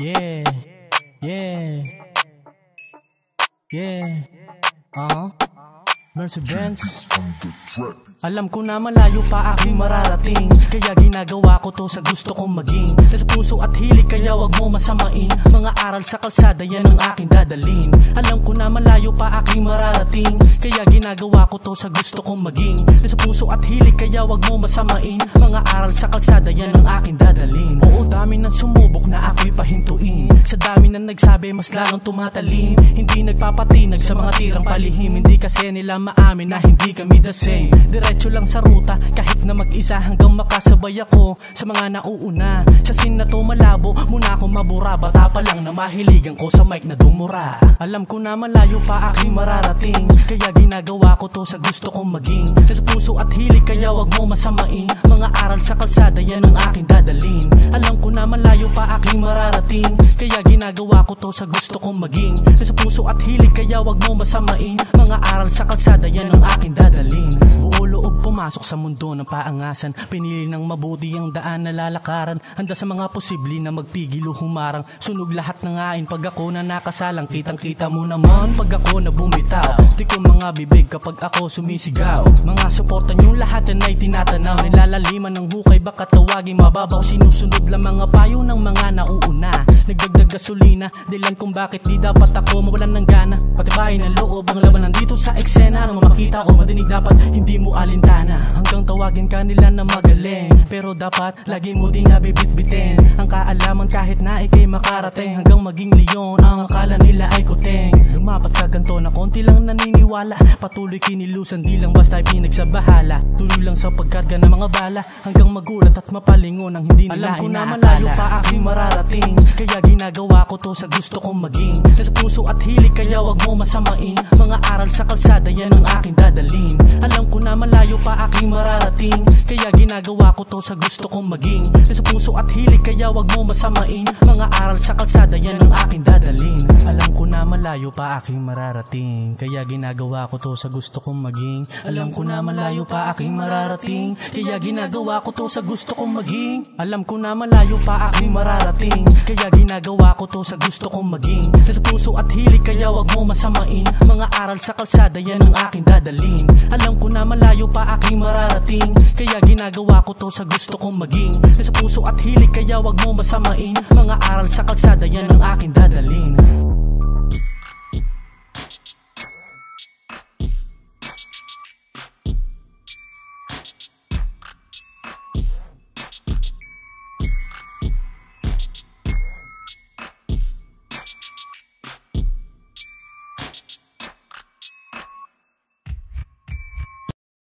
Yeah, yeah, yeah, Mercedes-Benz. Alam ko na malayo pa aking mararating, kaya ginagawa ko to sa gusto kong maging. Nasa puso at hilig kaya wag mo masamain. Mga aral sa kalsada yan ang aking dadalhin. Alam ko na malayo pa aking mararating, kaya ginagawa ko to sa gusto kong maging. Nasa puso at hilig kaya wag mo masamain. Mga aral sa kalsada yan ang aking dadalhin. Oo, dami nang sumubok na ako'y pahintuin. Sa dami na nagsabi mas lalong tumatalim. Hindi nagpapatinag sa mga tirang palihim. Hindi kasi nila maamin na hindi kami the same. Diretso lang sa ruta kahit na mag-isa, hanggang makasabay ako sa mga nauuna. Sa scene na to malabo, muna akong mabura. Bata pa lang na mahiligan ko sa mic na dumura. Alam ko na malayo pa aking mararating, kaya ginagawa ko to sa gusto kong maging. Sa puso at hilig kaya wag mo masamain. Mga aral sa kalsada yan ang aking dadalhin. Alam ko na malayo pa aking mararating, kaya ginagawa ko to sa gusto kong maging. Sa puso at hilig kaya wag mo masamain. Mga aral sa kalsada yan ang aking dadalhin. Buo loob pumasok sa mundo ng paangasan, pinili ng mabuti ang daan na lalakaran. Handa sa mga posible na magpigil o humarang. Sunog lahat ng ain pag ako na nakasalang. Kitang kita mo naman pag ako na bumitaw. Di ko mga bibig kapag ako sumisigaw. Mga suporta nyo lahat yan ay tinatanaw. Nilalaliman ng hukay baka tawagin mababaw. Sinusunod lang mga payo ng mga nauuna. Nagdagdag gasolina, dilan kung bakit di dapat ako mawalan ng gana. Patibayin ang loob ang laban nandito sa eksena. Nang makita o madinig dapat hindi mo alintana. Hanggang tawagin ka nila na magaling, pero dapat lagi mo di nga bibit-bitin ang kaalaman kahit na ikay makarating. Hanggang maging leon ang akala nila ay kuting. Lumapat sa ganto na konti lang naniniwala. Patuloy kinilusan di lang basta pinagsabahala. Tuloy lang sa pagkarga ng mga bala, hanggang magulat at mapalingon ang hindi nila inaakala. Alam ko na malayo pa aking mararating, kaya ginagawa ko to sa gusto kong maging. Nasa puso at hilig kaya wag mo masamain. Mga aral sa kalsada yan ang aking dadalhin. Alam ko na malayo pa aking mararating, kaya ginagawa ko to sa gusto kong maging. Nasa puso at hilig kaya wag mo masamain. Mga aral sa kalsada yan ang aking dadalhin. Alam ko na malayo pa aking mararating, kaya ginagawa ko to sa gusto kong maging. Alam ko na malayo pa aking mararating, kaya ginagawa ko to sa gusto kong maging. Alam ko na malayo pa aking mararating, kaya ginagawa ko to sa gusto kong maging. Nasa puso at hilig kaya wag mo masamain. Mga aral sa kalsada yan ang aking dadalhin. Alam ko na malayo pa aking mararating, kaya ginagawa ko to sa gusto kong maging. Nasa puso at hilig kaya wag mo masamain. Mga aral sa kalsada yan ang aking dadalhin.